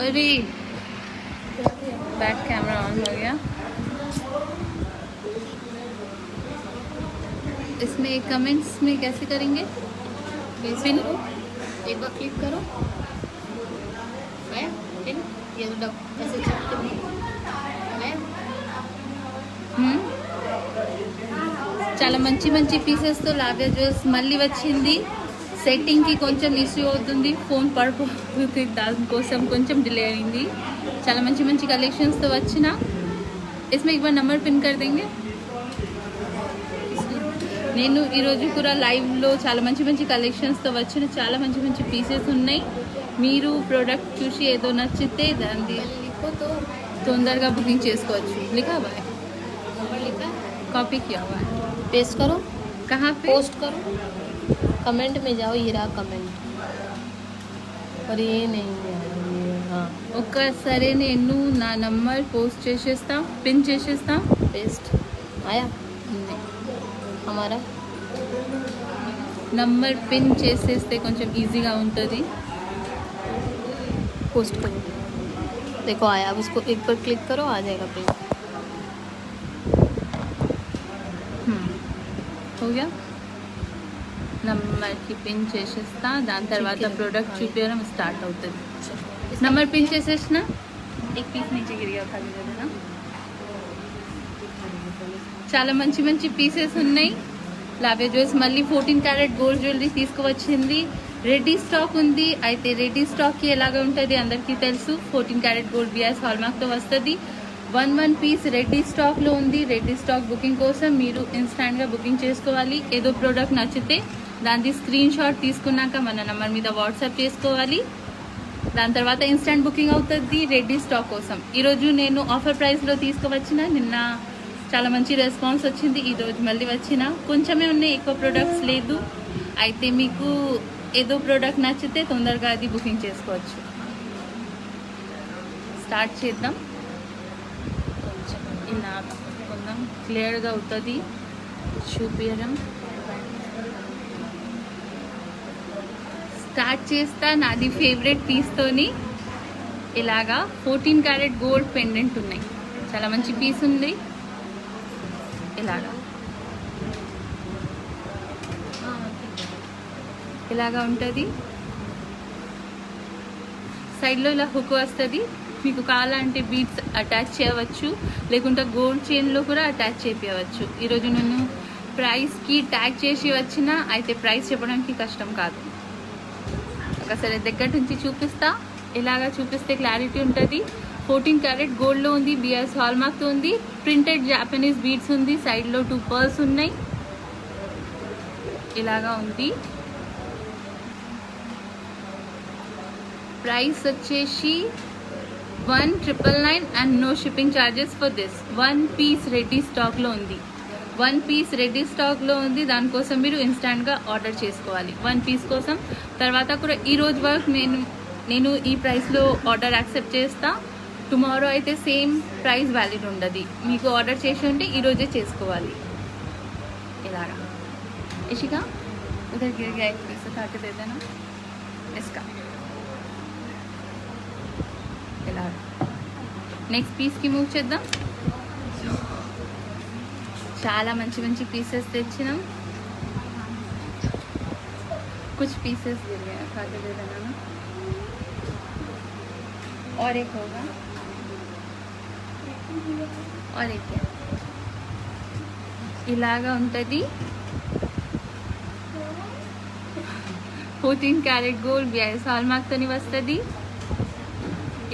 अरे back camera on हो गया। इसमें कमेंट्स में कैसे करेंगे? पिन एक बार क्लिक करो, आया पिन, ये तो ऐसे चिपके आया। చాలా మంచి మంచి పీసెస్తో లావ్య జ్యువెల్స్ మళ్ళీ వచ్చింది. సెట్టింగ్కి కొంచెం ఇష్యూ అవుతుంది, ఫోన్ పడిపోతుంది, దానికోసం కొంచెం డిలే అయింది. చాలా మంచి మంచి కలెక్షన్స్తో వచ్చిన. इसमें एक बार नंबर पिन कर देंगे. నేను ఈరోజు కూడా లైవ్లో చాలా మంచి మంచి కలెక్షన్స్తో వచ్చిన, చాలా మంచి మంచి పీసెస్ ఉన్నాయి. మీరు ప్రోడక్ట్ చూసి ఏదో నచ్చితే దాన్ని తొందరగా బుకింగ్ చేసుకోవచ్చు. लिखा हुआ है, कॉपी किया हुआ है. पेस्ट करो, कहाँ पे? पोस्ट करो, कमेंट में जाओ, ये रहा कमेंट, और ये नहीं है ये. हाँ ఒక్కసారి నేను నా నంబర్ పోస్ట్ చేసేస్తా, పిన్ చేసేస్తా. पेस्ट आया हमारा నంబర్ పిన్ చేసేస్తే కొంచెం ఈజీగా ఉంటుంది. पोस्ट करो, देखो आया. अब उसको एक बार क्लिक करो, आ जाएगा पिन. हो गया. నంబర్కి పిన్ చేసేస్తా, దాని తర్వాత ప్రోడక్ట్ చూపించడం స్టార్ట్ అవుతుంది. నంబర్ పిన్ చేసేసిన. एक पीस नीचे गिर गया, खाली दे देना. చాలా మంచి మంచి పీసెస్ ఉన్నాయి. లావ్య జ్యువెల్స్ మళ్ళీ 14 క్యారెట్ గోల్డ్ జ్యువెలరీ తీసుకువచ్చింది. రెడీ స్టాక్ ఉంది. అయితే రెడీ స్టాక్కి ఎలాగ ఉంటుంది అందరికీ తెలుసు. 14 క్యారెట్ గోల్డ్ బిఎస్ హాల్మార్క్తో వస్తుంది. 1 పీస్ రెడీ స్టాక్లో ఉంది. రెడీ స్టాక్ బుకింగ్ కోసం మీరు ఇన్స్టాంట్గా బుకింగ్ చేసుకోవాలి. ఏదో ప్రోడక్ట్ నచ్చితే దాని స్క్రీన్ షాట్ తీసుకున్నాక మన నెంబర్ మీద వాట్సాప్ చేసుకోవాలి. దాని తర్వాత ఇన్స్టాంట్ బుకింగ్ అవుతుంది రెడీ స్టాక్ కోసం. ఈరోజు నేను ఆఫర్ ప్రైస్లో తీసుకువచ్చిన. నిన్న చాలా మంచి రెస్పాన్స్ వచ్చింది. ఈరోజు మళ్ళీ వచ్చిన. కొంచెమే ఉన్నాయి, ఎక్కువ ప్రోడక్ట్స్ లేదు. అయితే మీకు ఏదో ప్రోడక్ట్ నచ్చితే తొందరగా అది బుకింగ్ చేసుకోవచ్చు. స్టార్ట్ చేద్దాం. కొంచెం ఇలా కొంచెం క్లియర్గా అవుతుంది చూపించడం. స్టార్ట్ చేస్తా. నాది ఫేవరెట్ పీస్తోని ఇలాగా 14 క్యారెట్ గోల్డ్ పెండెంట్ ఉన్నాయి. చాలా మంచి పీస్ ఉంది. ఇలాగా ఉంటుంది. సైడ్లో ఇలా హుక్ వస్తుంది. మీకు కావాలంటే బీడ్స్ అటాచ్ చేయవచ్చు, లేకుంటే గోల్డ్ చైన్లో కూడా అటాచ్ చేయించవచ్చు. ఈరోజు నేను ప్రైస్కి ట్యాగ్ చేసి వచ్చిన. అయితే ప్రైస్ చెప్పడానికి కష్టం కాదు. ఒకసారి దగ్గర నుంచి చూపిస్తా. ఇలాగా చూపిస్తే క్లారిటీ ఉంటుంది. 14 క్యారెట్ గోల్డ్లో ఉంది. బిఎస్ హాల్మార్క్తో ఉంది. ప్రింటెడ్ జాపనీస్ బీడ్స్ ఉంది. సైడ్లో 2 పర్ల్స్ ఉన్నాయి. ఇలాగా ఉంది. ప్రైస్ వచ్చేసి 1,999 and no shipping charges for this. 1 piece ready స్టాక్లో ఉంది. 1 పీస్ రెడీ స్టాక్లో ఉంది. దానికోసం మీరు ఇన్స్టాంట్గా ఆర్డర్ చేసుకోవాలి 1 పీస్ కోసం. తర్వాత కూడా ఈరోజు వరకు నేను ఈ ప్రైస్లో ఆర్డర్ యాక్సెప్ట్ చేస్తా. టుమారో అయితే సేమ్ ప్రైస్ వ్యాలిడ్ ఉండదు. మీకు ఆర్డర్ చేసి ఉంటే ఈరోజే చేసుకోవాలి. ఇలాగా ఇషికా उधर गिर गया, एक पीस उठा के दे देना इसका. ఇలా నెక్స్ట్ పీస్కి మూవ్ చేద్దాం. చాలా మంచి మంచి పీసెస్ తెచ్చినాం. कुछ पीसेस गिर गए, उठा के दे देना ना. और एक होगा, और एक है. ఇలాగా ఉంటుంది. 14 క్యారెట్ గోల్డ్ బిఎస్ హాల్మార్క్తోని వస్తుంది.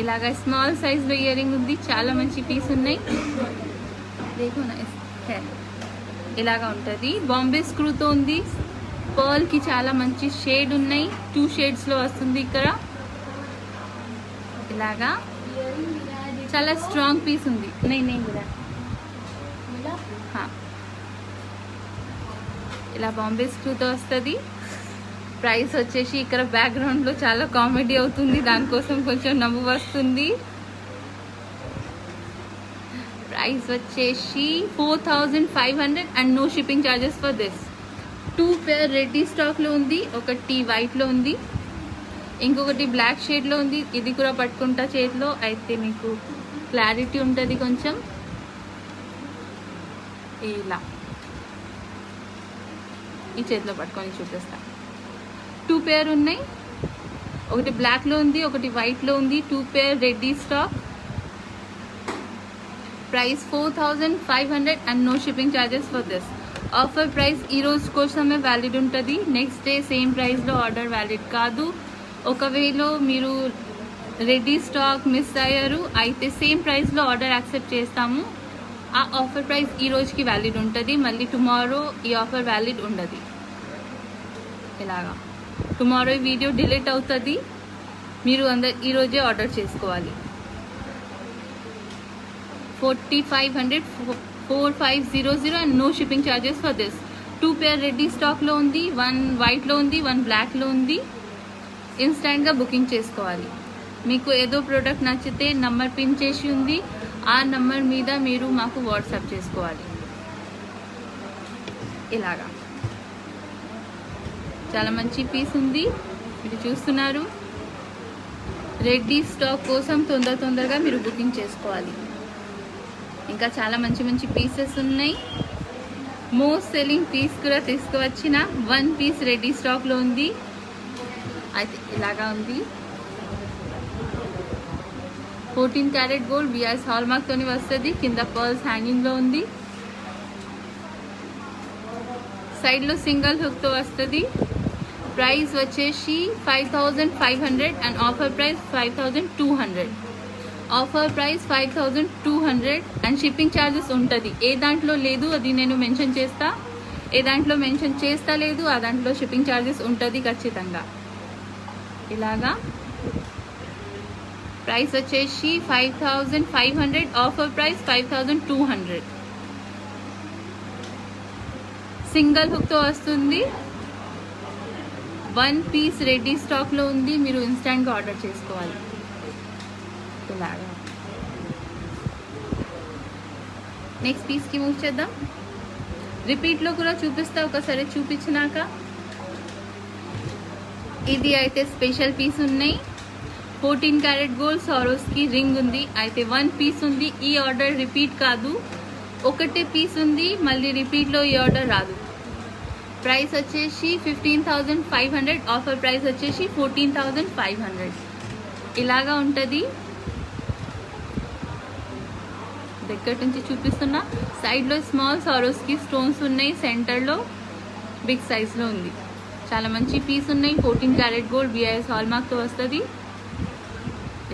ఇలాగా స్మాల్ సైజ్లో ఇయర్ రింగ్ ఉంది. చాలా మంచి పీస్ ఉన్నాయి. దేఖో ఇలాగా ఉంటుంది. బాంబే స్క్రూతో ఉంది. పర్ల్కి చాలా మంచి షేడ్ ఉన్నాయి. 2 షేడ్స్లో వస్తుంది. ఇక్కడ ఇలాగా చాలా స్ట్రాంగ్ పీస్ ఉంది. नहीं मिला. ఇలా బాంబే స్క్రూతో వస్తుంది. ప్రైస్ వచ్చేసి ఇక్కడ బ్యాక్గ్రౌండ్లో చాలా కామెడీ అవుతుంది, దానికోసం కొంచెం నవ్వు వస్తుంది. ప్రైస్ వచ్చేసి 4,500 and no shipping charges for this. 2 pair ready స్టాక్లో ఉంది. ఒకటి వైట్లో ఉంది. ఇంకొకటి బ్లాక్ షేడ్లో ఉంది, ఇది కూడా పట్టుకుంటా చేతిలో, అయితే మీకు క్లారిటీ ఉంటుంది కొంచెం. ఇలా ఈ చేతిలో పట్టుకొని చూపిస్తా. 2 పేర్ ఉన్నాయి, ఒకటి బ్లాక్లో ఉంది, ఒకటి వైట్లో ఉంది. 2 pair ready stock. Price 4500 and no shipping charges for this. Offer price ఈ రోజు కోసమే వ్యాలిడ్ ఉంటుంది, నెక్స్ట్ డే సేమ్ ప్రైస్లో ఆర్డర్ వ్యాలిడ్ కాదు. ఒకవేళ మీరు రెడీ స్టాక్ మిస్ అయ్యారు అయితే సేమ్ ప్రైస్లో ఆర్డర్ యాక్సెప్ట్ చేస్తాము. ఆ ఆఫర్ ప్రైస్ ఈ రోజుకి వ్యాలిడ్ ఉంటుంది, మళ్ళీ టుమారో ఈ ఆఫర్ వ్యాలిడ్ ఉండదు. ఇలాగా టుమారో ఈ వీడియో డిలీట్ అవుతుంది, మీరు అందరు ఈరోజే ఆర్డర్ చేసుకోవాలి. 4500 4500 and no shipping charges for this. 2 pair ready స్టాక్లో ఉంది, 1 వైట్లో ఉంది, 1 బ్లాక్లో ఉంది. ఇన్స్టెంట్గా బుకింగ్ చేసుకోవాలి. మీకు ఏదో ప్రోడక్ట్ నచ్చితే నంబర్ పిన్ చేసి ఉంది, ఆ నంబర్ మీద మీరు మాకు వాట్సాప్ చేసుకోవాలి. ఇలాగా చాలా మంచి పీస్ ఉంది, మీరు చూస్తున్నారు. రెడీ స్టాక్ కోసం తొందరగా మీరు బుకింగ్ చేసుకోవాలి. ఇంకా చాలా మంచి మంచి పీసెస్ ఉన్నాయి. మోస్ట్ సెల్లింగ్ పీస్ కూడా తీసుకువచ్చిన 1 పీస్ రెడీ స్టాక్లో ఉంది, అయితే ఇలాగా ఉంది. 14 క్యారెట్ గోల్డ్ విఆర్ఎస్ హాల్ మార్క్తోని వస్తుంది. కింద పర్ల్స్ హ్యాంగింగ్లో ఉంది, సైడ్లో సింగిల్ హుక్తో వస్తుంది. ప్రైస్ వచ్చేసి 5500 and offer price 5200. Offer price 5200 and shipping charges ఉంటుంది. ఏ దాంట్లో లేదు అది నేను మెన్షన్ చేస్తా, ఏ దాంట్లో మెన్షన్ చేస్తా లేదు ఆ దాంట్లో షిప్పింగ్ ఛార్జెస్ ఉంటుంది ఖచ్చితంగా. ఇలాగా ప్రైస్ వచ్చేసి 5500, ఆఫర్ ప్రైస్ 5200. సింగిల్ హుక్తో వస్తుంది. 1 పీస్ రెడీ స్టాక్లో ఉంది, మీరు ఇన్స్టెంట్గా ఆర్డర్ చేసుకోవాలి. ఇలాగా నెక్స్ట్ పీస్కి మూవ్ చేద్దాం. రిపీట్లో కూడా చూపిస్తా, ఒకసారి చూపించినాక. ఇది అయితే స్పెషల్ పీస్ ఉన్నాయి. 14 క్యారెట్ గోల్డ్ సారోస్కి రింగ్ ఉంది, అయితే 1 పీస్ ఉంది. ఈ ఆర్డర్ రిపీట్ కాదు, ఒకటే పీస్ ఉంది, మళ్ళీ రిపీట్లో ఈ ఆర్డర్ రాదు. ప్రైస్ వచ్చేసి 15500, ఆఫర్ ప్రైస్ వచ్చేసి 14500. ఇలాగా ఉంటుంది. దగ్గర నుంచి చూపిస్తున్నా. సైడ్లో స్మాల్ సారోస్కి స్టోన్స్ ఉన్నాయి, సెంటర్లో బిగ్ సైజ్లో ఉంది. చాలా మంచి పీస్ ఉన్నాయి. 14 క్యారెట్ గోల్డ్ విఐఎస్ హాల్ మార్క్తో వస్తుంది.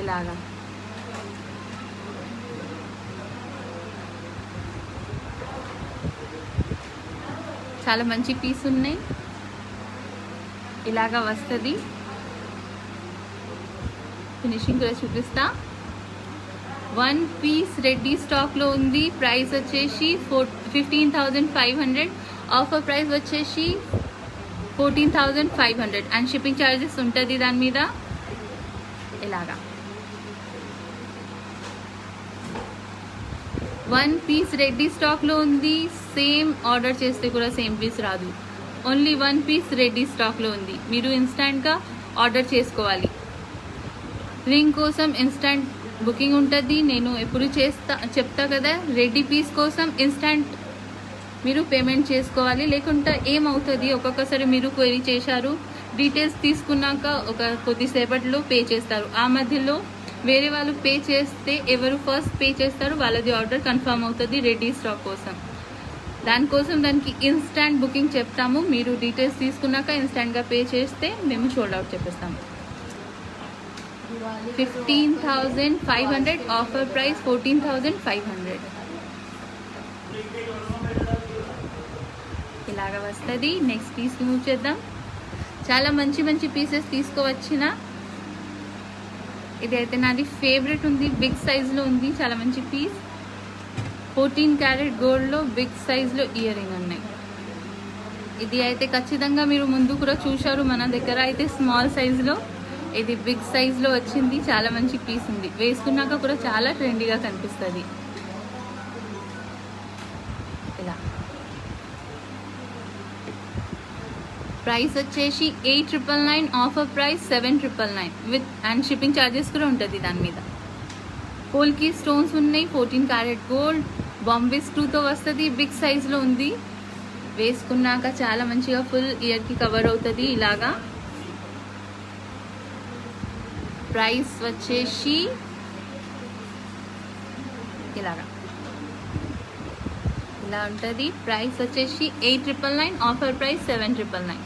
ఇలాగా చాలా మంచి పీస్ ఉన్నాయి, ఇలాగా వస్తుంది. ఫినిషింగ్ కూడా చూపిస్తా. 1 పీస్ రెడీ స్టాక్లో ఉంది. ప్రైస్ వచ్చేసి 15500, ఆఫర్ ప్రైస్ వచ్చేసి 14500 అండ్ షిప్పింగ్ ఛార్జెస్ ఉంటుంది దాని మీద. ఇలాగా 1 పీస్ రెడీ స్టాక్లో ఉంది. సేమ్ ఆర్డర్ చేస్తే కూడా సేమ్ పీస్ రాదు, ఓన్లీ 1 పీస్ రెడీ స్టాక్లో ఉంది, మీరు ఇన్స్టెంట్గా ఆర్డర్ చేసుకోవాలి. రింగ్ కోసం ఇన్స్టెంట్ బుకింగ్ ఉంటుంది. నేను ఎప్పుడు చెప్తా కదా, రెడీ పీస్ కోసం ఇన్స్టెంట్ మీరు పేమెంట్ చేసుకోవాలి, లేకుంటే ఏమవుతుంది ఒక్కొక్కసారి మీరు క్వెరీ చేశారు, డీటెయిల్స్ తీసుకున్నాక ఒక కొద్దిసేపట్లో పే చేస్తారు. ఆ మధ్యలో వేరే వాళ్ళు పే చేస్తే ఎవరు ఫస్ట్ పే చేస్తారు వాళ్ళది ఆర్డర్ కన్ఫర్మ్ అవుతుంది రెడీ స్టాక్ కోసం. దానికి ఇన్స్టెంట్ బుకింగ్ చెప్తాము. మీరు డీటెయిల్స్ తీసుకున్నాక ఇన్స్టెంట్గా పే చేస్తే మేము సోల్డ్ అవుట్ చెప్పేస్తాము. 15500, offer price 14500. ఇలాగా వస్తుంది. నెక్స్ట్ పీస్ మూవ్ చేద్దాం. చాలా మంచి మంచి పీసెస్ తీసుకువచ్చిన. ఇదైతే నాది ఫేవరెట్ ఉంది, బిగ్ సైజ్లో ఉంది, చాలా మంచి పీస్. 14 క్యారెట్ గోల్డ్లో బిగ్ సైజ్లో ఇయర్ రింగ్ ఉన్నాయి. ఇది అయితే ఖచ్చితంగా మీరు ముందు కూడా చూశారు, మన దగ్గర అయితే స్మాల్ సైజ్లో, ఇది బిగ్ సైజ్లో వచ్చింది. చాలా మంచి పీస్ ఉంది, వేసుకున్నాక కూడా చాలా ట్రెండీగా కనిపిస్తుంది. ఇలా ప్రైస్ వచ్చేసి 8,999, offer price 7,999 with and shipping charges కూడా ఉంటుంది దాని మీద. పోల్కి స్టోన్స్ ఉన్నాయి, 14 క్యారెట్ గోల్డ్, బాంబే స్క్రూతో వస్తుంది, బిగ్ సైజ్లో ఉంది. వేసుకున్నాక చాలా మంచిగా ఫుల్ ఇయర్కి కవర్ అవుతుంది ఇలాగా. ప్రైస్ వచ్చేసి ఇలాగా ఇలా ఉంటుంది. ప్రైస్ వచ్చేసి 8,999, ఆఫర్ ప్రైస్ 7,999.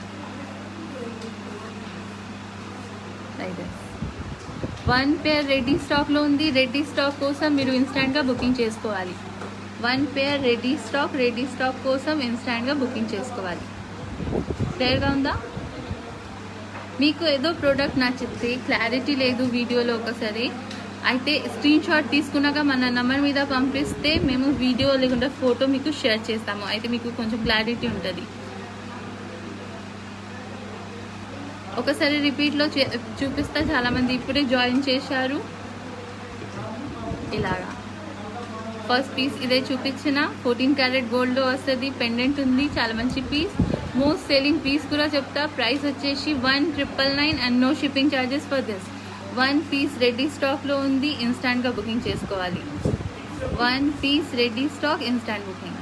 అయితే 1 పేర్ రెడీ స్టాక్లో ఉంది. రెడీ స్టాక్ కోసం మీరు ఇన్స్టాంట్గా బుకింగ్ చేసుకోవాలి. 1 పేర్ రెడీ స్టాక్ కోసం ఇన్స్టాంట్గా బుకింగ్ చేసుకోవాలి. క్లియర్గా ఉందా? మీకు ఏదో ప్రోడక్ట్ నచ్చితే క్లారిటీ లేదు వీడియోలో ఒకసారి అయితే స్క్రీన్ షాట్ తీసుకున్నాక మన నెంబర్ మీద పంపిస్తే మేము వీడియో లేకుండా ఫోటో మీకు షేర్ చేస్తాము. అయితే మీకు కొంచెం క్లారిటీ ఉంటుంది. ఒకసారి రిపీట్లో చూపిస్తా. చాలామంది ఇప్పుడే జాయిన్ చేశారు. ఇలాగా ఫస్ట్ పీస్ ఇదే చూపించిన 14 క్యారెట్ గోల్డ్లో వస్తుంది. పెండెంట్ ఉంది, చాలా మంచి పీస్. మోస్ట్ సేలింగ్ పీస్ కూడా చెప్తా. ప్రైస్ వచ్చేసి 1,999 and no shipping charges for this. 1 piece ready స్టాక్లో ఉంది, ఇన్స్టాంట్గా బుకింగ్ చేసుకోవాలి. 1 piece ready stock, instant booking.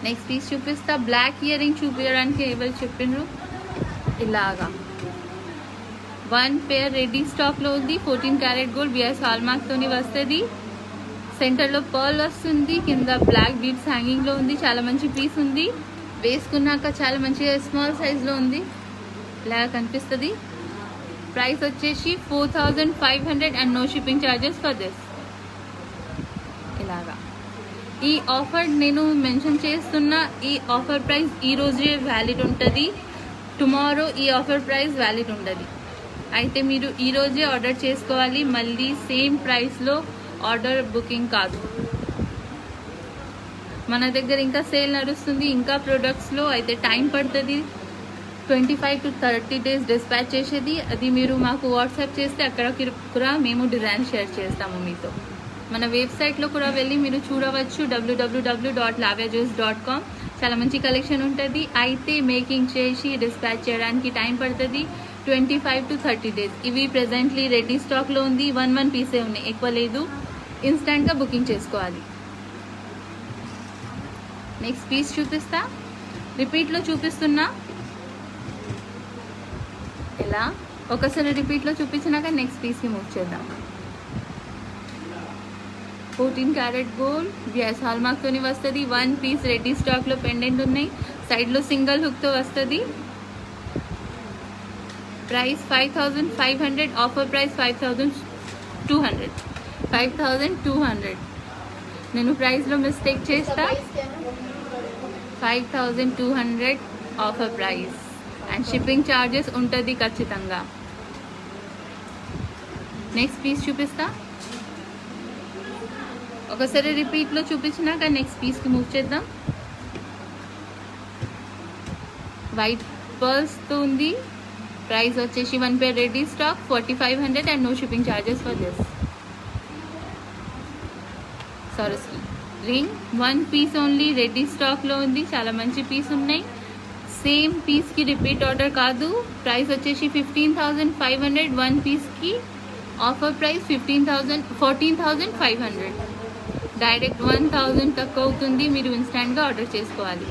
Next piece చూపిస్తా. బ్లాక్ ఇయర్ రింగ్ చూపించడానికి ఎవరు చెప్పిండ్రు ఇలాగా. 1 పేర్ రెడీ స్టాక్లో ఉంది, 14 క్యారెట్ గోల్డ్, బిఎస్ హాల్మార్క్తోని వస్తుంది. సెంటర్లో పర్ల్ వస్తుంది, కింద బ్లాక్ బీడ్స్ హ్యాంగింగ్లో ఉంది. చాలా మంచి పీస్ ఉంది. వేసుకున్నాక చాలా మంచిగా స్మాల్ సైజ్లో ఉంది, ఇలా కనిపిస్తుంది. ప్రైస్ వచ్చేసి 4,500 and no shipping charges for this. ఇలాగా ఈ ఆఫర్ నేను మెన్షన్ చేస్తున్న ఈ ఆఫర్ ప్రైస్ ఈ రోజే వ్యాలిడ్ ఉంటుంది. టుమారో ఈ ఆఫర్ ప్రైస్ వ్యాలిడ్ ఉంటుంది. అయితే మీరు ఈరోజే ఆర్డర్ చేసుకోవాలి. మళ్ళీ సేమ్ ప్రైస్లో ఆర్డర్ బుకింగ్ కాదు. మన దగ్గర ఇంకా సేల్ నడుస్తుంది, ఇంకా ప్రొడక్ట్స్లో అయితే టైం పడుతుంది. 25 to 30 days డిస్పాచ్ చేసేది. అది మీరు మాకు వాట్సాప్ చేస్తే అక్కడికి కూడా మేము డిజైన్ షేర్ చేస్తాము మీతో. మన వెబ్సైట్లో కూడా వెళ్ళి మీరు చూడవచ్చు, www.laviajewels.com. చాలా మంచి కలెక్షన్ ఉంటుంది. అయితే మేకింగ్ చేసి డిస్పాచ్ చేయడానికి టైం పడుతుంది, 25 to 30 days. ఇవి ప్రెజెంట్లీ రెడీ స్టాక్లో ఉంది. 1 పీసే ఉన్నాయి, ఎక్కువ లేదు. ఇన్స్టాంట్గా బుకింగ్ చేసుకోవాలి. నెక్స్ట్ పీస్ చూపిస్తా. రిపీట్లో చూపిస్తున్నా. ఇలా ఒకసారి రిపీట్లో చూపించినాక నెక్స్ట్ పీస్కి మూవ్ చేద్దాం. 14 క్యారెట్ గోల్డ్, బిఎస్ హాల్మార్క్తోని వస్తుంది. 1 పీస్ రెడీ స్టాక్లో పెండెంట్ ఉన్నాయి. సైడ్లో సింగిల్ హుక్తో వస్తుంది. Price 5,500, offer price 5,200. 5,200. నేను ప్రైస్లో మిస్టేక్ చేస్తా. 5,200 offer price and shipping charges ఉంటుంది ఖచ్చితంగా. నెక్స్ట్ పీస్ చూపిస్తా. ఒకసారి రిపీట్లో చూపించినాక నెక్స్ట్ పీస్కి మూవ్ చేద్దాం. వైట్ పర్ల్స్తో ఉంది. ప్రైస్ వచ్చేసి 1 pair ready stock, 4,500 and no shipping charges for this. Saraswati ring 1 piece only, ready స్టాక్లో ఉంది. చాలా మంచి పీస్ ఉన్నాయి. సేమ్ పీస్కి రిపీట్ ఆర్డర్ కాదు. ప్రైస్ వచ్చేసి 15,500 1 పీస్కి. Offer price 14,500. డైరెక్ట్ 1,000 తక్కువ అవుతుంది. మీరు ఇన్స్టాంట్గా ఆర్డర్ చేసుకోవాలి.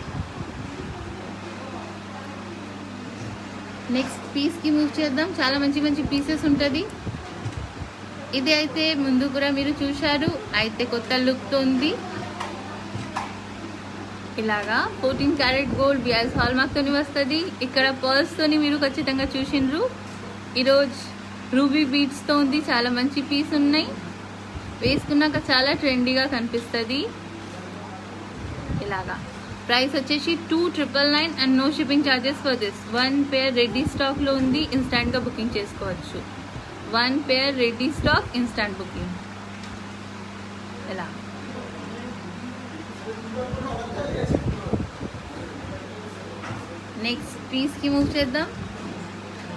నెక్స్ట్ పీస్కి మూవ్ చేద్దాం. చాలా మంచి మంచి పీసెస్ ఉంటుంది. ఇది అయితే ముందు కూడా మీరు చూశారు, అయితే కొత్త లుక్తో ఉంది. ఇలాగా 14 క్యారెట్ గోల్డ్, బిఎస్ హాల్మార్క్తోని వస్తుంది. ఇక్కడ పర్ల్స్తోని మీరు ఖచ్చితంగా చూసిండ్రు. ఈరోజు రూబీ బీడ్స్తో ఉంది. చాలా మంచి పీస్ ఉన్నాయి. వేసుకున్నాక చాలా ట్రెండీగా కనిపిస్తుంది. ఇలాగా ప్రైస్ వచ్చేసి 2,999 and no shipping charges for this. 1 pair ready స్టాక్లో ఉంది, ఇన్స్టాంట్గా బుకింగ్ చేసుకోవచ్చు. 1 pair ready stock, instant booking. ఇలా నెక్స్ట్ పీస్కి మూవ్ చేద్దాం.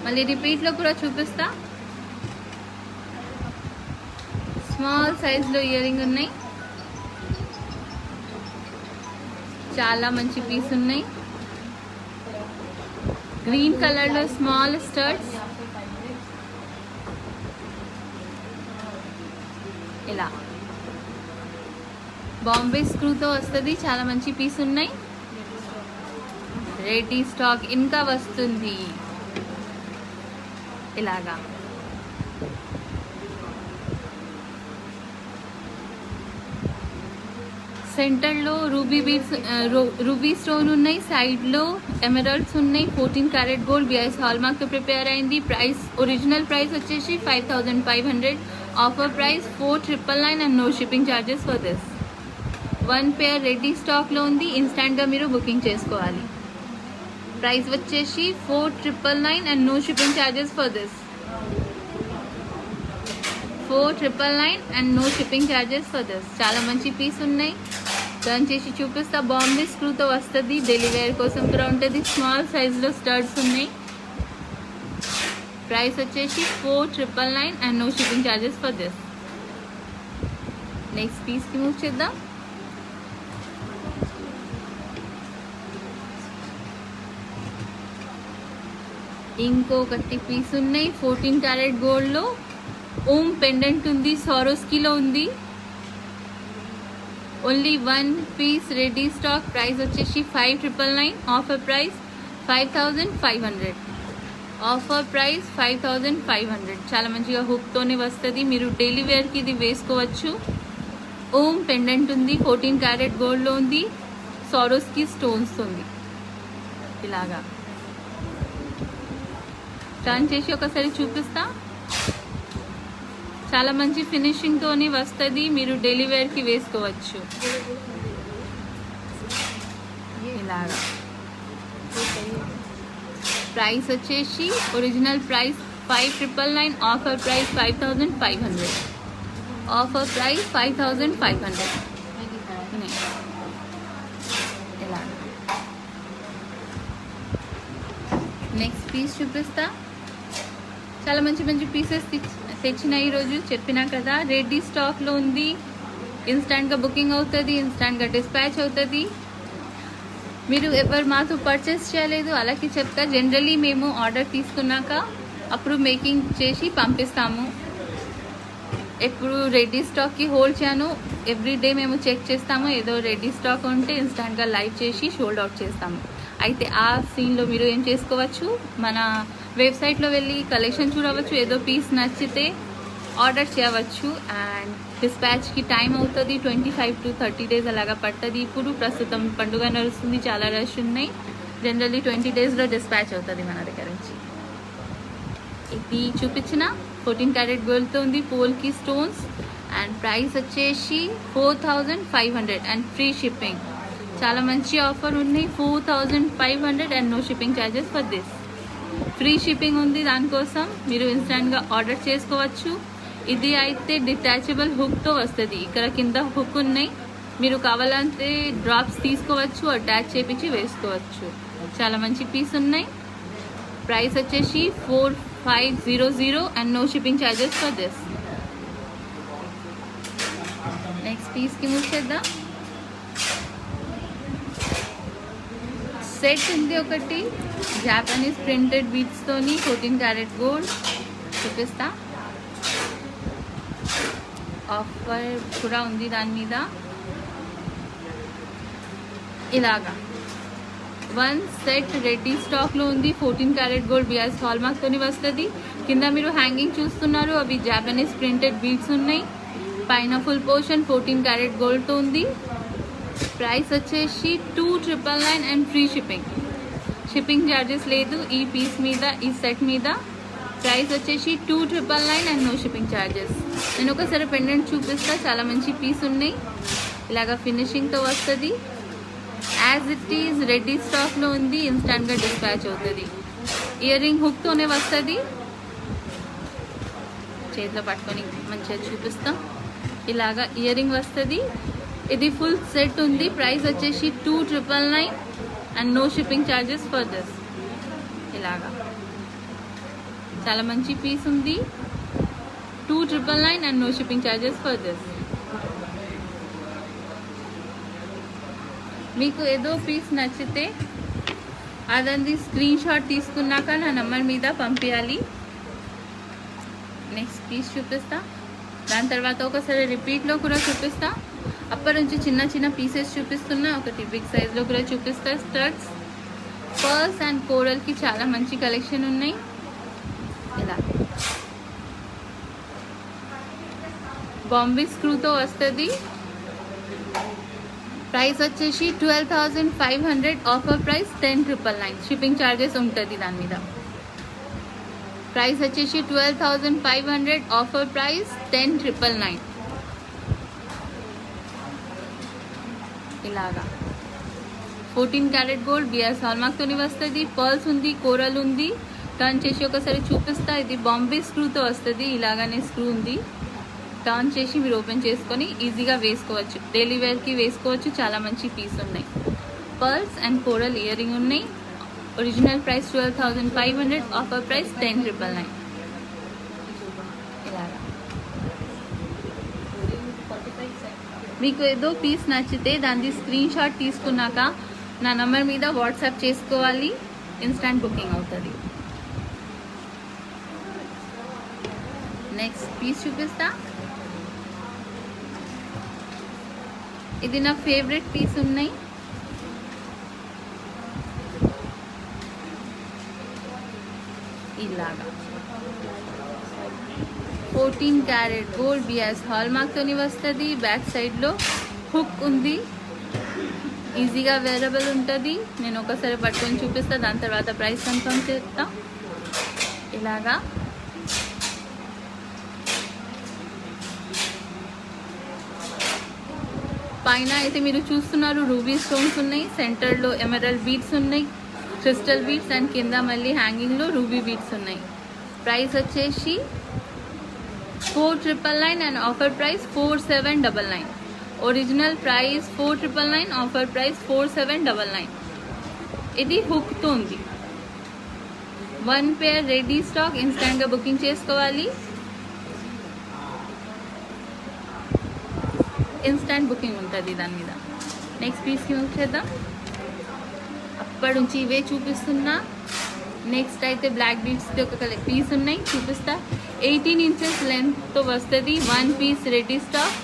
మళ్ళీ రిపీట్లో కూడా చూపిస్తా. స్మాల్ సైజ్లో ఇయర్ రింగ్ ఉన్నాయి. చాలా మంచి పీస్ ఉన్నాయి. గ్రీన్ కలర్ లో స్మాల్ స్టర్ట్స్ ఇలా బాంబే స్క్రూతో వస్తుంది. చాలా మంచి పీస్ ఉన్నాయి. రెడీ స్టాక్ ఇంకా వస్తుంది ఇలాగా. సెంటర్లో రూబీ స్టోన్ ఉన్నాయి. సైడ్లో ఎమరాల్డ్స్ ఉన్నాయి. 14 క్యారెట్ గోల్డ్ బిఐఎస్ హాల్మార్క్తో ప్రిపేర్ అయింది. ప్రైస్ ఒరిజినల్ ప్రైస్ వచ్చేసి 5500. Offer price 4999 and no shipping charges for this. 1 pair ready స్టాక్లో ఉంది. ఇన్స్టాంట్గా మీరు బుకింగ్ చేసుకోవాలి. ప్రైస్ వచ్చేసి 4999 and no shipping charges for this. 4999 and no shipping charges for this. చాలా మంచి పీస్ ఉన్నాయి. టర్న్ చేసి చూపిస్తా. బాంబే స్క్రూతో వస్తుంది. డైలీ వేర్ కోసం కూడా ఉంటుంది. స్మాల్ సైజ్లో స్టర్ట్స్ ఉన్నాయి. ప్రైస్ వచ్చేసి 4999 and no shipping charges for this. Next పీస్కి మూవ్ చేద్దాం. ఇంకొకటి పీస్ ఉన్నాయి. 14 క్యారెట్ గోల్డ్లో ఓమ్ పెండెంట్ ఉంది. సారోస్కీలో ఉంది. Only 1 piece ready stock. Price వచ్చేసి 5999. Offer price 5500. Offer price 5500. చాలా మంచిగా హుక్తోనే వస్తుంది. మీరు డైలీ వేర్కి ఇది వేసుకోవచ్చు. ఓమ్ పెండెంట్ ఉంది. 14 క్యారెట్ గోల్డ్లో ఉంది. సారోస్కీ స్టోన్స్ ఉంది ఇలాగా. టర్న్ చేసి ఒకసారి చూపిస్తా. చాలా మంచి ఫినిషింగ్తోని వస్తుంది. మీరు డైలీ వేర్కి వేసుకోవచ్చు ఇలాగా. ప్రైస్ వచ్చేసి original price 5999. Offer price 5500. Offer price 5500 ఇలా. నెక్స్ట్ పీస్ చూపిస్తా. చాలా మంచి మంచి పీసెస్ తెచ్చిన ఈరోజు చెప్పినా కదా. రెడీ స్టాక్లో ఉంది. ఇన్స్టాంట్గా బుకింగ్ అవుతుంది. ఇన్స్టాంట్గా డిస్పాచ్ అవుతుంది. మీరు ఎవరు మాతో పర్చేస్ చేయలేదు అలాగే చెప్తా. జనరలీ మేము ఆర్డర్ తీసుకున్నాక అప్పుడు మేకింగ్ చేసి పంపిస్తాము. ఎప్పుడు రెడీ స్టాక్కి హోల్డ్ చేయను. ఎవ్రీడే మేము చెక్ చేస్తాము. ఏదో రెడీ స్టాక్ ఉంటే ఇన్స్టాంట్గా లైవ్ చేసి షోల్డ్ అవుట్ చేస్తాము. అయితే ఆ సీన్లో మీరు ఏం చేసుకోవచ్చు, మన వెబ్సైట్లో వెళ్ళి కలెక్షన్ చూడవచ్చు. ఏదో పీస్ నచ్చితే ఆర్డర్ చేయవచ్చు. అండ్ డిస్పాచ్కి టైం అవుతుంది. 25 to 30 days అలాగా పడుతుంది. ఇప్పుడు ప్రస్తుతం పండుగ నడుస్తుంది. చాలా రష్ ఉన్నాయి. జనరల్లీ 20 daysలో డిస్పాచ్ అవుతుంది మన దగ్గర నుంచి. ఇది చూపించిన 14 క్యారెట్ గోల్డ్తో ఉంది. పోల్కి స్టోన్స్. అండ్ ప్రైస్ వచ్చేసి 4500 అండ్ ఫ్రీ షిప్పింగ్. చాలా మంచి ఆఫర్ ఉన్నాయి. 4500 and no shipping charges for this. Free shipping ఉంది. దానికోసం మీరు ఇన్స్టాంట్గా ఆర్డర్ చేసుకోవచ్చు. ఇది అయితే డిటాచబుల్ హుక్తో వస్తుంది. ఇక్కడ కింద హుక్ ఉన్నాయి. మీరు కావాలంటే డ్రాప్స్ తీసుకోవచ్చు. అటాచ్ చేపించి వేసుకోవచ్చు. చాలా మంచి పీస్ ఉన్నాయి. ప్రైస్ వచ్చేసి 4500 and no shipping charges for this. Next పీస్కి మూవ్ చేద్దాం. సెట్ ఉంది ఒకటి. జాపనీస్ ప్రింటెడ్ బీట్స్తోని 14 క్యారెట్ గోల్డ్ చూపిస్తా. ఆఫర్ కూడా ఉంది దాని మీద. ఇలాగా 1 సెట్ రెడీ స్టాక్లో ఉంది. 14 క్యారెట్ గోల్డ్ బిఐఎస్ హాల్మార్క్తోని వస్తుంది. కింద మీరు హ్యాంగింగ్ చూస్తున్నారు, అవి జాపనీస్ ప్రింటెడ్ బీట్స్ ఉన్నాయి. పైన ఫుల్ పోర్షన్ 14 క్యారెట్ గోల్డ్తో ఉంది. ప్రైస్ వచ్చేసి 2999 and free shipping. Shipping charges లేదు ఈ పీస్ మీద, ఈ సెట్ మీద. ప్రైస్ వచ్చేసి 2999 అండ్ నో షిప్పింగ్ ఛార్జెస్. నేను ఒకసారి పెండెంట్ చూపిస్తా. చాలా మంచి పీస్ ఉన్నాయి. ఇలాగా ఫినిషింగ్తో వస్తుంది. యాజ్ ఇట్ ఈజ్ రెడీ స్టాక్లో ఉంది. ఇన్స్టాంట్గా డిస్పాచ్ అవుతుంది. ఇయర్ రింగ్ హుక్తోనే వస్తుంది. చేతిలో పట్టుకొని మంచిగా చూపిస్తాం. ఇలాగా ఇయర్ రింగ్ వస్తుంది. ఇది ఫుల్ సెట్ ఉంది. ప్రైస్ వచ్చేసి 2999 and no shipping charges for this. ఇలాగా చాలా మంచి పీస్ ఉంది. 2999 and no shipping charges for this. మీకు ఏదో పీస్ నచ్చితే అదంది స్క్రీన్ షాట్ తీసుకున్నాక నా నెంబర్ మీద పంపించాలి. నెక్స్ట్ పీస్ చూపిస్తా, దాని తర్వాత ఒకసారి రిపీట్లో కూడా చూపిస్తా. అప్పటి నుంచి చిన్న చిన్న పీసెస్ చూపిస్తున్నా, ఒకటి బిగ్ సైజ్లో కూడా చూపిస్తా. స్టడ్స్, పర్ల్స్ అండ్ కోరల్కి చాలా మంచి కలెక్షన్ ఉన్నాయి. ఇలా బాంబే స్క్రూతో వస్తుంది. ప్రైస్ వచ్చేసి 12,500, ఆఫర్ ప్రైస్ 10,999. షిప్పింగ్ ఛార్జెస్ ఉంటుంది దాని మీద. ప్రైస్ వచ్చేసి 12,500, ఆఫర్ ప్రైస్ 10,999. ఇలాగా 14 క్యారెట్ గోల్డ్ బిఆర్ఎస్ హాల్మార్క్తోని వస్తుంది. పర్ల్స్ ఉంది, కోరల్ ఉంది. టర్న్ చేసి ఒకసారి చూపిస్తా. ఇది బాంబే స్క్రూతో వస్తుంది. ఇలాగానే స్క్రూ ఉంది. టర్న్ చేసి మీరు ఓపెన్ చేసుకొని ఈజీగా వేసుకోవచ్చు, డైలీ వేర్కి వేసుకోవచ్చు. చాలా మంచి పీస్ ఉన్నాయి. Pearls and coral ear ring ఉన్నాయి. Original price 12,500, offer price 10,999. ఇలాగా మీకు ఏదో పీస్ నచ్చితే దాని స్క్రీన్ షాట్ తీసుకున్నాక నా నంబర్ మీద వాట్సాప్ చేసుకోవాలి. ఇన్స్టాంట్ బుకింగ్ అవుతుంది. నెక్స్ట్ పీస్ చూపిస్తా. ఇది నా ఫేవరెట్ పీస్ ఉన్నాయి. ఇలాగా 14 క్యారెట్ గోల్డ్ బిఆర్ఎస్ హాల్మార్క్తోని వస్తుంది. బ్యాక్ సైడ్లో హుక్ ఉంది. ఈజీగా వేరబుల్ ఉంటుంది. నేను ఒకసారి పట్టుకొని చూపిస్తా, దాని తర్వాత ప్రైస్ కన్ఫర్మ్ చేస్తా. ఇలాగా పైన అయితే మీరు చూస్తున్నారు రూబీ స్టోన్స్ ఉన్నాయి. సెంటర్లో ఎమరల్డ్ బీడ్స్ ఉన్నాయి, క్రిస్టల్ బీడ్స్, అండ్ కింద మళ్ళీ హ్యాంగింగ్లో రూబీ బీడ్స్ ఉన్నాయి. ప్రైస్ వచ్చేసి 4,999 and offer price 4,799. Original price 4,999, offer price 4,799. ఇది హుక్తో ఉంది. 1 పేర్ రెడీ స్టాక్, ఇన్స్టాంట్గా బుకింగ్ చేసుకోవాలి. ఇన్స్టాంట్ బుకింగ్ ఉంటుంది దాని మీద. నెక్స్ట్ పీస్కి మూవ్ చేద్దాం. అప్పటి నుంచి ఇవే చూపిస్తున్నా. నెక్స్ట్ అయితే బ్లాక్ బీడ్స్కి ఒక పీస్ ఉన్నాయి, చూపిస్తా. 18 ఇంచెస్ లెంత్తో వస్తుంది. 1 piece ready stock.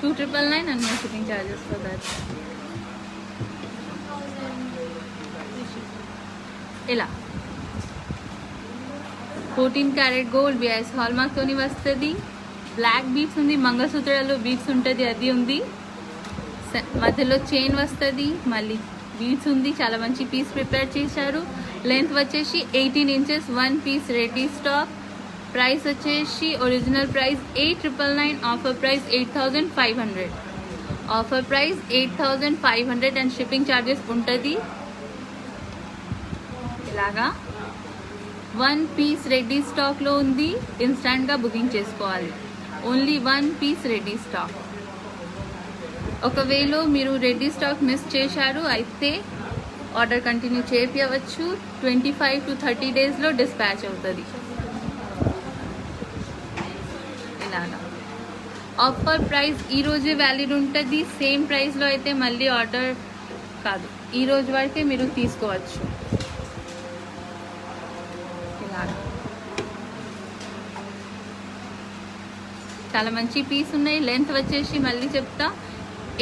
$2,999 and no shipping charges for that. ఇలా 14 క్యారెట్ గోల్డ్ బిఆర్ఎస్ హాల్మార్క్తోని వస్తుంది. బ్లాక్ బీడ్స్ ఉంది, మంగళసూత్రాలు బీడ్స్ ఉంటుంది, అది ఉంది. మధ్యలో చైన్ వస్తుంది, మళ్ళీ బీడ్స్ ఉంది. చాలా మంచి పీస్ ప్రిపేర్ చేశారు. లెంత్ వచ్చేసి 18 inches, 1 piece ready stock. Price వచ్చేసి original price 8,999, offer price 8,500. Offer price 8,500 and shipping charges ఉంటుంది. ఇలాగా 1 పీస్ రెడీ స్టాక్లో ఉంది. ఇన్స్టాంట్గా బుకింగ్ చేసుకోవాలి. Only 1 piece ready stock. ఒకవేళ మీరు రెడీ స్టాక్ మిస్ చేశారు అయితే ఆర్డర్ కంటిన్యూ చేయవచ్చు. 25 to 30 డేస్లో డిస్పాచ్ అవుతుంది. ఇలాగా ఆఫర్ ప్రైస్ ఈరోజే వ్యాలిడ్ ఉంటుంది. సేమ్ ప్రైస్లో అయితే మళ్ళీ ఆర్డర్ కాదు, ఈరోజు వరకే మీరు తీసుకోవచ్చు. చాలా మంచి పీస్ ఉన్నాయి. లెంత్ వచ్చేసి మళ్ళీ చెప్తా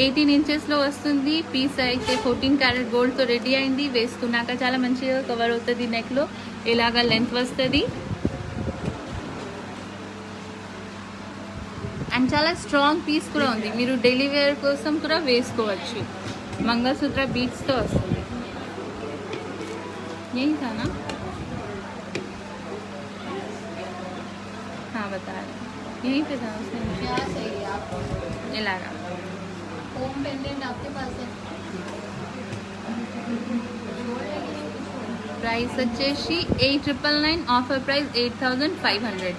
18 ఇంచెస్లో వస్తుంది. పీస్ అయితే 14 క్యారెట్ గోల్డ్తో రెడీ అయింది. వేసుకున్నాక చాలా మంచిగా కవర్ అవుతుంది. నెక్లో ఇలాగా లెంత్ వస్తుంది. అండ్ చాలా స్ట్రాంగ్ పీస్ కూడా ఉంది. మీరు డైలీ వేర్ కోసం కూడా వేసుకోవచ్చు. మంగళసూత్ర బీడ్స్తో వస్తుంది. ఏం కానా बता रहे यहीं पे था उसने. क्या चाहिए आपको? इलाका होम पेंडेंट आपके पास है? ప్రైస్ వచ్చేసి 8,999, ఆఫర్ ప్రైస్ 8,500.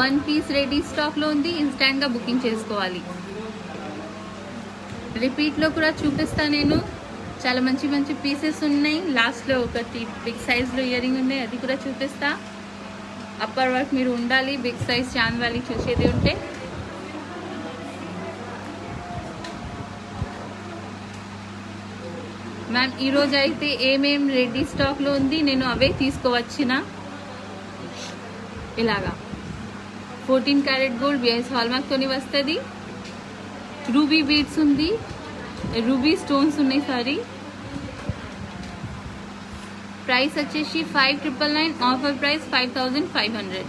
1 పీస్ రెడీ స్టాక్లో ఉంది. ఇన్స్టాంట్గా బుకింగ్ చేసుకోవాలి. రిపీట్లో కూడా చూపిస్తా నేను. చాలా మంచి మంచి పీసెస్ ఉన్నాయి. లాస్ట్లో ఒకటి బిగ్ సైజ్లో ఇయర్ రింగ్ ఉన్నాయి, అది కూడా చూపిస్తా. అప్పర్ వర్క్ మీరు ఉండాలి, బిగ్ సైజ్ చాంద్ వాలి చూసేది ఉంటే. మ్యామ్ ఈరోజు అయితే ఏమేం రెడీ స్టాక్లో ఉంది నేను అవే తీసుకోవచ్చిన. ఇలాగా 14 క్యారెట్ గోల్డ్ బిఐఎస్ హాల్మార్క్తోని వస్తుంది. రూబీ బీడ్స్ ఉంది, రూబీ స్టోన్స్ ఉన్నాయి. సారీ ప్రైస్ వచ్చేసి 5999, ఆఫర్ ప్రైస్ 5500.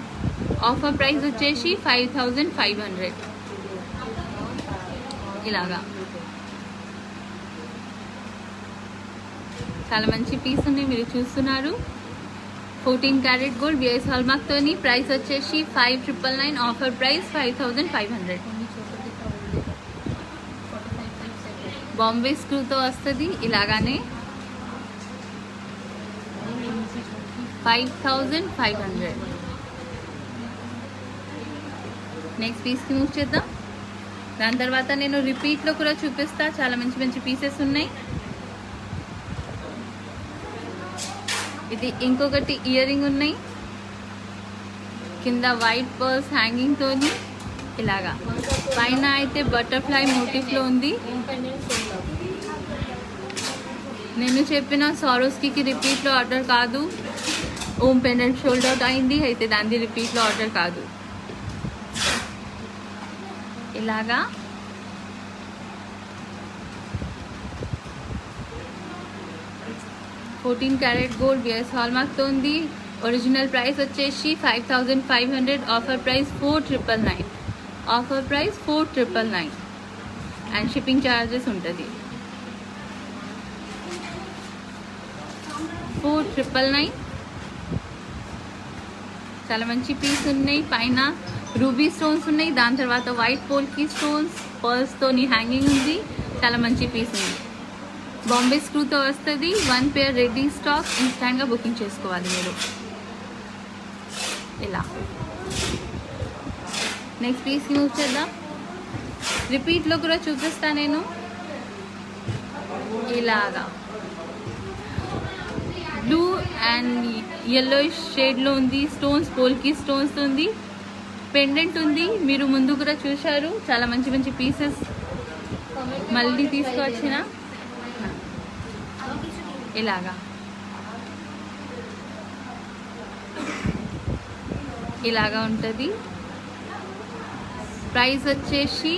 ఆఫర్ ప్రైస్ వచ్చేసి 5500. ఇలాగా చాలా మంచి పీస్ ఉన్నాయి, మీరు చూస్తున్నారు. 14 క్యారెట్ గోల్డ్ బిఐఎస్ హాల్మార్క్తోని ప్రైస్ వచ్చేసి 5999, ఆఫర్ ప్రైస్ 5500. బాంబే స్క్రూతో వస్తుంది. ఇలాగానే 5500. నెక్స్ట్ పీస్కి మూవ్ చేద్దాం. దాని తర్వాత నేను రిపీట్లో కూడా చూపిస్తా. చాలా మంచి మంచి పీసెస్ ఉన్నాయి. ఇది ఇంకొకటి ఇయర్ రింగ్ ఉన్నాయి, కింద వైట్ పర్ల్స్ హ్యాంగింగ్ తోని. ఇలాగా పైన అయితే బటర్ఫ్లై మోటిఫ్లో ఉంది. నేను చెప్పిన సారోస్కి రిపీట్లో ఆర్డర్ కాదు. ఓమ్ పెండెంట్ షోల్డ్ అవుట్ అయింది, అయితే దాన్ని రిపీట్లో ఆర్డర్ కాదు. ఇలాగా $14 క్యారెట్ గోల్డ్ బిఐఎస్ హాల్మార్క్తో ఉంది. ఒరిజినల్ ప్రైస్ వచ్చేసి 5500, offer price 4999. Offer price 4999 and shipping charges ఉంటుంది 4999. చాలా మంచి పీస్ ఉన్నాయి. పైన రూబీ స్టోన్స్ ఉన్నాయి, దాని తర్వాత వైట్ పోల్కి స్టోన్స్ పర్ల్స్తోని హ్యాంగింగ్ ఉంది. చాలా మంచి పీస్ ఉంది. బాంబే స్క్రూతో వస్తుంది. 1 పేర్ రెడీ స్టాక్, ఇన్స్టాంట్గా బుకింగ్ చేసుకోవాలి మీరు. ఇలా నెక్స్ట్ పీస్కి మూవ్ చేద్దాం. రిపీట్లో కూడా చూపిస్తా నేను. ఇలాగా బ్లూ అండ్ ఎల్లో షేడ్లో ఉంది. స్టోన్స్ పోల్కి స్టోన్స్ ఉంది. పెండెంట్ ఉంది, మీరు ముందు కూడా చూశారు. చాలా మంచి మంచి పీసెస్ మళ్ళీ తీసుకువచ్చిన. ఇలాగా ఇలాగా ఉంటుంది. ప్రైస్ వచ్చేసి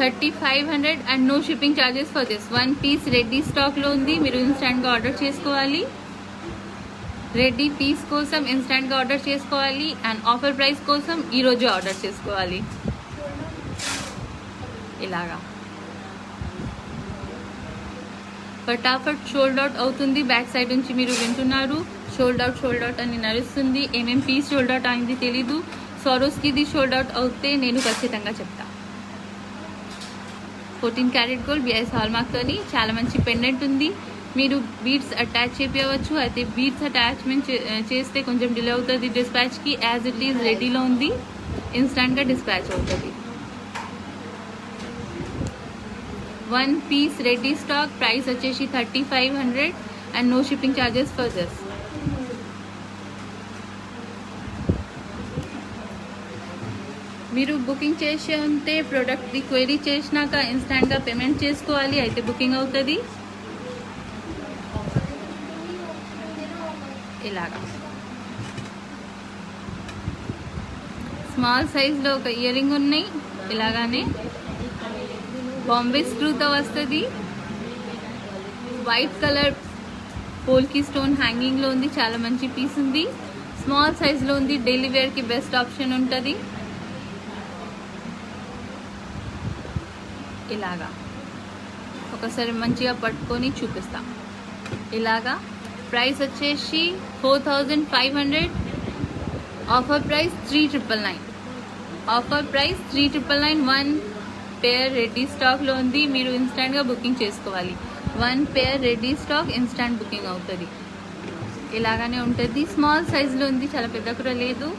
3500 and no shipping charges for this. 1 piece ready స్టాక్లో ఉంది, మీరు ఇన్స్టాంట్గా ఆర్డర్ చేసుకోవాలి. రెడీ పీస్ కోసం ఇన్స్టాంట్గా ఆర్డర్ చేసుకోవాలి అండ్ ఆఫర్ ప్రైస్ కోసం ఈరోజు ఆర్డర్ చేసుకోవాలి. ఇలాగా ఫటాఫట్ షోల్డ్ అవుట్ అవుతుంది. బ్యాక్ సైడ్ నుంచి మీరు వింటున్నారు షోల్డ్ అవుట్ అని నడుస్తుంది. ఏమేం పీస్ షోల్డ్ అవుట్ అయింది తెలీదు. సారోస్కి ఇది షోల్డ్ అవుట్ అవుతే నేను ఖచ్చితంగా చెప్తా. 14 క్యారెట్ గోల్డ్ బిఐఎస్ హాల్మార్క్తోని చాలా మంచి పెండెంట్ ఉంది. మీరు బీడ్స్ అటాచ్ చేపించవచ్చు. అయితే బీడ్స్ అటాచ్మెంట్ చేస్తే కొంచెం డిలే అవుతుంది డిస్పాచ్కి. యాజ్ ఇట్ ఈజ్ రెడీలో ఉంది, ఇన్స్టాంట్గా డిస్పాచ్ అవుతుంది. 1 పీస్ రెడీ స్టాక్, ప్రైస్ వచ్చేసి 3500 and no shipping charges for this. మీరు బుకింగ్ చేసి ఉంటే ప్రోడక్ట్ది క్వైరీ చేసినాక ఇన్స్టాంట్గా పేమెంట్ చేసుకోవాలి, అయితే బుకింగ్ అవుతుంది. ఇలాగా స్మాల్ సైజ్లో ఒక ఇయర్ రింగ్ ఉన్నాయి. ఇలాగానే బాంబే స్క్రూతో వస్తుంది. వైట్ కలర్ పోల్కి స్టోన్ హ్యాంగింగ్లో ఉంది. చాలా మంచి పీస్ ఉంది. స్మాల్ సైజ్లో ఉంది. డైలీ వేర్కి బెస్ట్ ఆప్షన్ ఉంటుంది. ఇలాగా ఒకసారి మంచిగా పట్టుకొని చూపిస్తాం. ఇలాగా ప్రైస్ వచ్చేసి 4500, offer price 3999. Offer price 3999. 1 pair ready స్టాక్లో ఉంది, మీరు ఇన్స్టాంట్గా బుకింగ్ చేసుకోవాలి. 1 pair ready stock, instant booking అవుతుంది. ఇలాగానే ఉంటుంది. స్మాల్ సైజులో ఉంది, చాలా పెద్ద కూడా లేదు.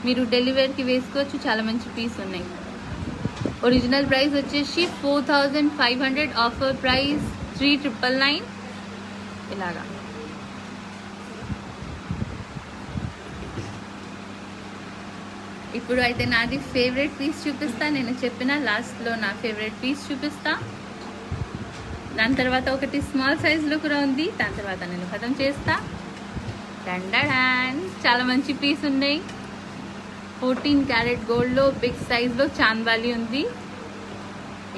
మీరు డెలివరీకి వేసుకోవచ్చు. చాలా మంచి పీస్ ఉన్నాయి. ఒరిజినల్ ప్రైస్ వచ్చేసి 4500, ఆఫర్ ప్రైస్ 3999. ఇలాగా ఇప్పుడు అయితే నాది ఫేవరెట్ పీస్ చూపిస్తా. నేను చెప్పిన లాస్ట్లో నా ఫేవరెట్ పీస్ చూపిస్తా. దాని తర్వాత ఒకటి స్మాల్ సైజ్లో కూడా ఉంది, దాని తర్వాత నేను ఖతం చేస్తా. డండడాన్, చాలా మంచి పీస్ ఉన్నాయి. 14 క్యారెట్ గోల్డ్లో బిగ్ సైజ్లో చాంద్బాలి ఉంది.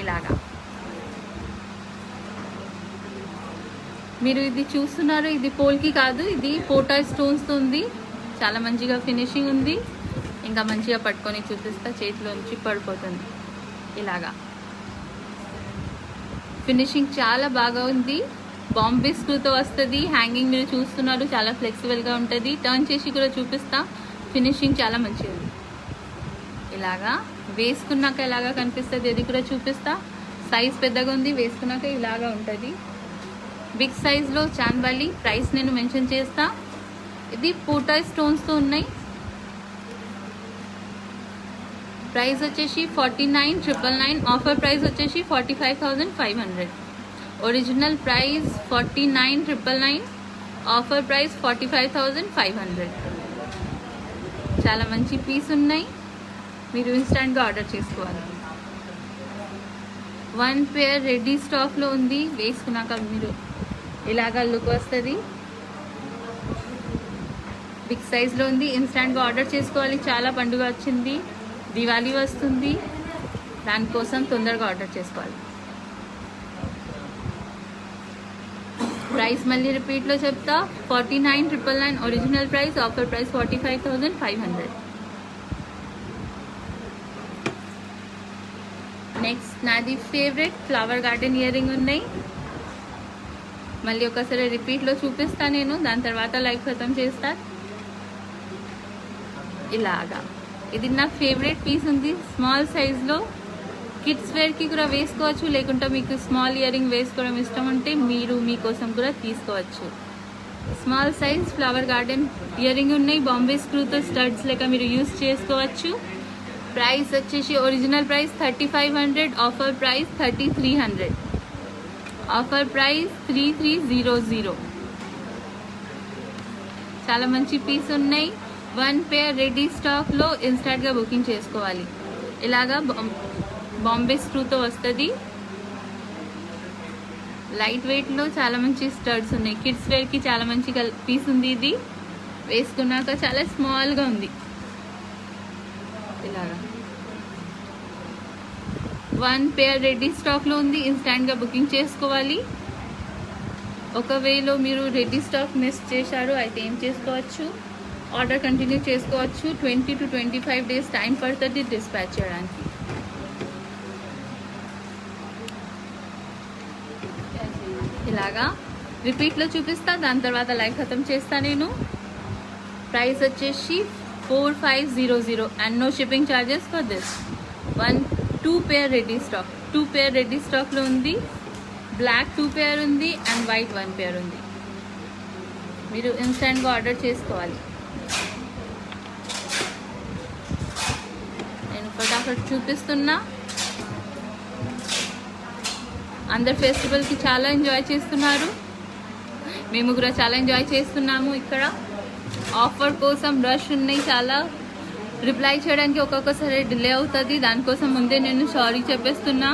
ఇలాగా మీరు ఇది చూస్తున్నారు, ఇది పోల్కి కాదు, ఇది పోటా స్టోన్స్తో ఉంది. చాలా మంచిగా ఫినిషింగ్ ఉంది. ఇంకా మంచిగా పట్టుకొని చూపిస్తా, చేతిలోంచి పడిపోతుంది. ఇలాగా ఫినిషింగ్ చాలా బాగా ఉంది. బాంబే స్క్రూతో వస్తుంది. హ్యాంగింగ్ మీరు చూస్తున్నారు, చాలా ఫ్లెక్సిబుల్గా ఉంటుంది. టర్న్ చేసి కూడా చూపిస్తా. ఫినిషింగ్ చాలా మంచిగా ఉంది. ఇలాగా వేసుకున్నాక ఎలాగా కనిపిస్తుంది అది కూడా చూపిస్తా. సైజ్ పెద్దగా ఉంది, వేసుకున్నాక ఇలాగా ఉంటుంది. బిగ్ సైజ్లో చాంద్బాలి. ప్రైస్ నేను మెన్షన్ చేస్తా. ఇది పోటా స్టోన్స్తో ఉన్నాయి. ప్రైస్ వచ్చేసి 49,999. ఆఫర్ ప్రైస్ వచ్చేసి 45,500. Original price 49,999. Offer price 45,500. చాలా మంచి పీస్ ఉన్నాయి. మీరు ఇన్స్టాంట్గా ఆర్డర్ చేసుకోవాలి. 1 పేర్ రెడీ స్టాక్లో ఉంది. వేసుకున్నాక మీరు ఇలాగా లుక్ వస్తుంది. బిగ్ సైజ్లో ఉంది. ఇన్స్టాంట్గా ఆర్డర్ చేసుకోవాలి. చాలా పండుగ వచ్చింది, దివాళీ వస్తుంది, దానికోసం తొందరగా ఆర్డర్ చేసుకోవాలి. ప్రైస్ మళ్ళీ రిపీట్లో చెప్తా. 49,999 original price. Offer price 45,500. Next నాది favourite flower garden ear ring ఉన్నాయి. మళ్ళీ ఒకసారి రిపీట్లో చూపిస్తా నేను, దాని తర్వాత లైవ్ ఖతం చేస్తా. ఇలాగా ఇది నా ఫేవరెట్ పీస్ ఉంది. స్మాల్ సైజ్లో కిడ్స్ వేర్కి కూడా వేసుకోవచ్చు, లేకుంటే మీకు స్మాల్ ఇయర్ రింగ్ వేసుకోవడం ఇష్టం ఉంటే మీరు మీకోసం కూడా తీసుకోవచ్చు. Small size flower garden ear ring ఉన్నాయి. బాంబే స్క్రూతో స్టడ్స్ లెక్క మీరు యూస్ చేసుకోవచ్చు. ప్రైస్ వచ్చేసి original price 3,500. Offer price 3,300. Offer price 3,300. చాలా మంచి పీస్ ఉన్నాయి. 1 పేర్ రెడీ స్టాక్లో ఇన్స్టాంట్గా బుకింగ్ చేసుకోవాలి. ఇలాగా బాంబే స్క్రూతో వస్తుంది. లైట్ వెయిట్లో చాలా మంచి స్టడ్స్ ఉన్నాయి. కిడ్స్ వేర్కి చాలా మంచి పీస్ ఉంది. ఇది వేసుకున్నాక చాలా స్మాల్గా ఉంది. ఇలాగా 1 పేర్ రెడీ స్టాక్లో ఉంది. ఇన్స్టాంట్గా బుకింగ్ చేసుకోవాలి. ఒకవేళ మీరు రెడీ స్టాక్ మిస్ చేశారు అయితే ఏం చేసుకోవచ్చు, ఆర్డర్ కంటిన్యూ చేసుకోవచ్చు. 20 to 25 డేస్ టైం పడుతుంది డిస్పాచ్ చేయడానికి. ఇలాగా రిపీట్లో చూపిస్తా, దాని తర్వాత లైవ్ ఖతం చేస్తా నేను. ప్రైస్ వచ్చేసి 4,500 and no shipping charges for this. 2 pair ready stock. 2 pair ready స్టాక్లో ఉంది. బ్లాక్ 2 పేర్ ఉంది అండ్ వైట్ 1 పేర్ ఉంది. మీరు ఇన్స్టాంట్గా ఆర్డర్ చేసుకోవాలి. నేను ఫటాఫట్ చూపిస్తున్నా. అందరు ఫెస్టివల్కి చాలా ఎంజాయ్ చేస్తున్నారు, మేము కూడా చాలా ఎంజాయ్ చేస్తున్నాము. ఇక్కడ ఆఫర్ కోసం రష్ ఉన్నాయి. చాలా రిప్లై చేయడానికి ఒక్కొక్కసారి డిలే అవుతుంది, దానికోసం ముందే నేను సారీ చెప్పేస్తున్నా.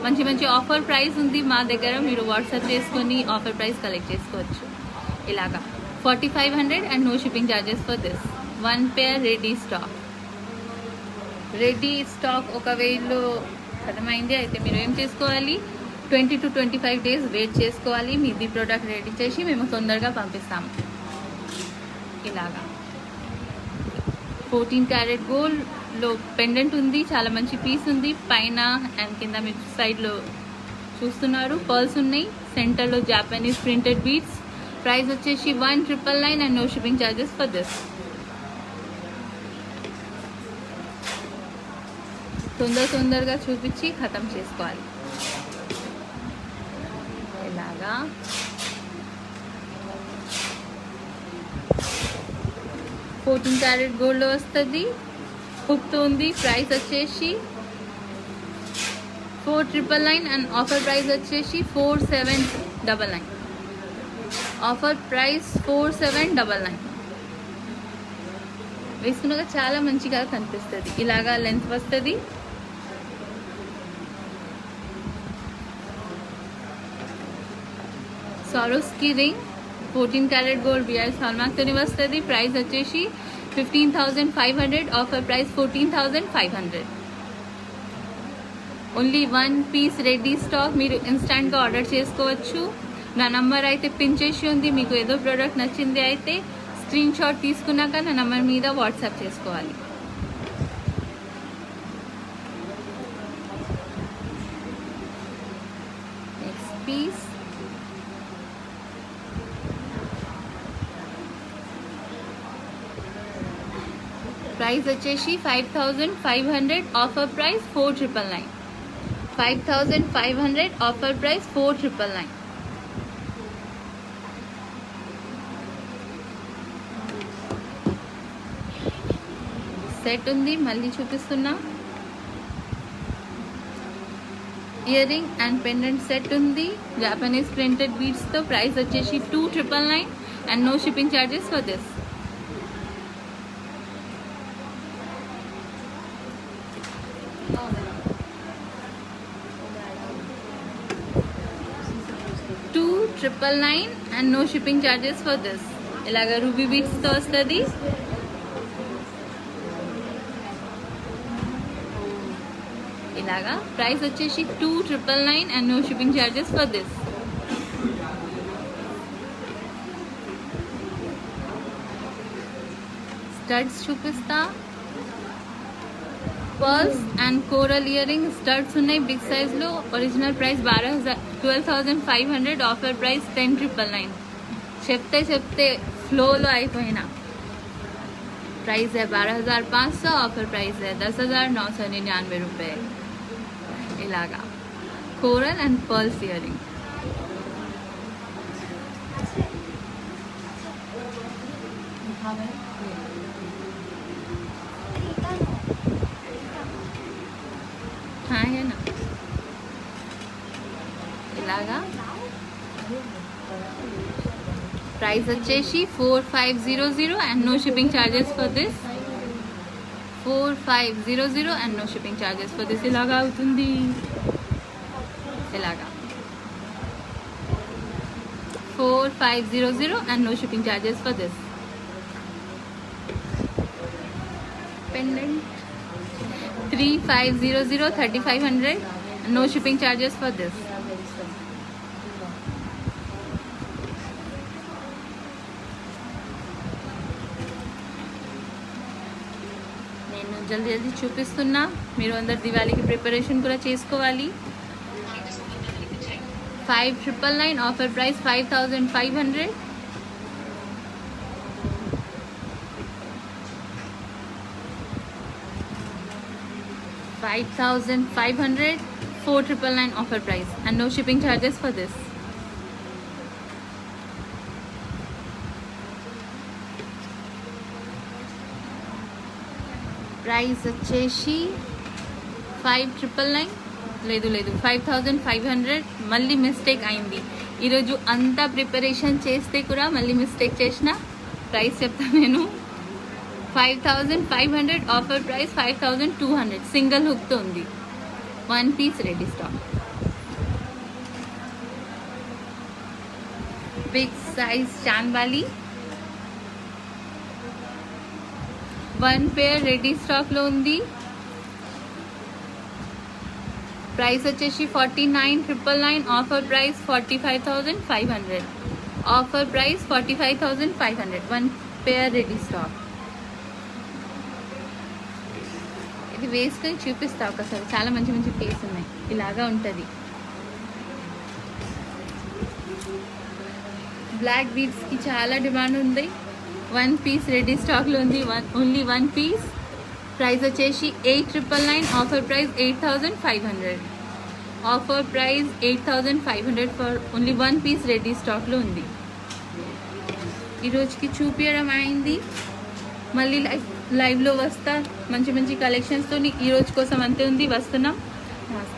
మంచి మంచి ఆఫర్ ప్రైస్ ఉంది మా దగ్గర, మీరు వాట్సాప్ చేసుకొని ఆఫర్ ప్రైస్ కలెక్ట్ చేసుకోవచ్చు. ఇలాగా 4,500 and no shipping charges for this. 1 pair ready stock. Ready stock ఒకవేళ అర్థమైంది అయితే మీరు ఏం చేసుకోవాలి, 20 to 25 డేస్ వెయిట్ చేసుకోవాలి. మీది ప్రోడక్ట్ రెడీ చేసి మేము తొందరగా పంపిస్తాము. ఇలాగా 14 క్యారెట్ గోల్డ్లో పెండెంట్ ఉంది. చాలా మంచి పీస్ ఉంది. పైన అండ్ కింద మీరు సైడ్లో చూస్తున్నారు పర్ల్స్ ఉన్నాయి. సెంటర్లో జాపనీస్ ప్రింటెడ్ బీడ్స్. ప్రైస్ వచ్చేసి 1,999 and no shipping charges for this. తొందరగా చూపించి ఖతం చేసుకోవాలి. ఇలాగా ఫోర్టీన్ క్యారెట్ గోల్డ్లో వస్తుంది. హుక్తో ఉంది. ప్రైస్ వచ్చేసి 4,999 అండ్ ఆఫర్ ప్రైస్ వచ్చేసి 4,799. Offer price 4,799. వేసుకున్నాక చాలా మంచిగా కనిపిస్తుంది. ఇలాగా లెంత్ వస్తుంది. Swarovski ring 14 carat gold BIS హాల్మార్క్తోని వస్తుంది. ప్రైస్ వచ్చేసి 15,500. Offer price 14,500. Only 1 piece ready stock. మీరు ఇన్స్టాంట్గా ఆర్డర్ చేసుకోవచ్చు. నా నంబర్ అయితే పిన్ చేసి ఉంది. మీకు ఏదో ప్రోడక్ట్ నచ్చింది అయితే స్క్రీన్ షాట్ తీసుకున్నాక నా నంబర్ మీద వాట్సాప్ చేసుకోవాలి. నెక్స్ట్ పీస్ ప్రైస్ వచ్చేసి 5,500. Offer price 4,999. 5,500. Offer price 4,999. Set ఉంది, మళ్ళీ చూపిస్తున్నా. Ear ring and pendant set ఉంది జాపనీస్ ప్రింటెడ్ బీడ్స్తో. ప్రైస్ వచ్చేసి 2,999 and no shipping charges for this. $2,999 and no shipping charges for this. ఇలాగ రూబీ బీడ్స్తో వస్తుంది. ఇలాగా ప్రైస్ వచ్చేసి 2,999 and no shipping charges for this. Studs చూపిస్తా. Pearls and coral ear ring studs ఉన్నాయి బిగ్ సైజ్ లో. Original price 12,500. Offer price 10,999. చెప్తే ఫ్లోలో అయిపోయినా. प्राइस है 12,500. ऑफर प्राइस है 10,999 रुपये. इलागा कोरल एंड पर्ल्स इयरिंग. हाँ है ना. इलागा ప్రైస్ వచ్చేసి 4,500 and no shipping charges for this. 4,500 and no shipping charges for this. ఇలాగా అవుతుంది. ఇలాగా 4,500 and no shipping charges for this. Pendant 3,500 3,500 no shipping charges for this. జల్దీ జల్దీ చూపిస్తున్నా. మీరు అందరు దివాళీకి ప్రిపరేషన్ కూడా చేసుకోవాలి. 5,999. Offer price 5,500. $5,500. 4,999 offer price and no shipping charges for this. Price వచ్చేసి 5,999. లేదు 5,500. మళ్ళీ మిస్టేక్ అయింది. ఈరోజు అంతా ప్రిపరేషన్ చేస్తే కూడా మళ్ళీ మిస్టేక్ చేసిన. ప్రైస్ చెప్తాను నేను. 5,500. Offer price 5,200. సింగిల్ హుక్తో ఉంది. 1 piece ready stock. Big size chandbali 1 pair ready స్టాక్లో ఉంది. ప్రైస్ వచ్చేసి 49,999. Offer price 45,500. Offer price 45,500. 1 pair ready stock. ఇది వేసుకొని చూపిస్తా ఒకసారి. చాలా మంచి మంచి పీస్ ఉన్నాయి. ఇలాగా ఉంటుంది. బ్లాక్ బీడ్స్కి చాలా డిమాండ్ ఉంది. 1 పీస్ రెడీ స్టాక్లో ఉంది. Only 1 piece. ప్రైస్ వచ్చేసి 8,999. Offer price 8,500. Offer price 8,500 for only 1 piece ready స్టాక్లో ఉంది. ఈరోజుకి చూపించడం అయింది. మళ్ళీ లైవ్లో వస్తా మంచి మంచి కలెక్షన్స్తో. ఈరోజు కోసం అంతే ఉంది. వస్తున్నాం. నమస్తే.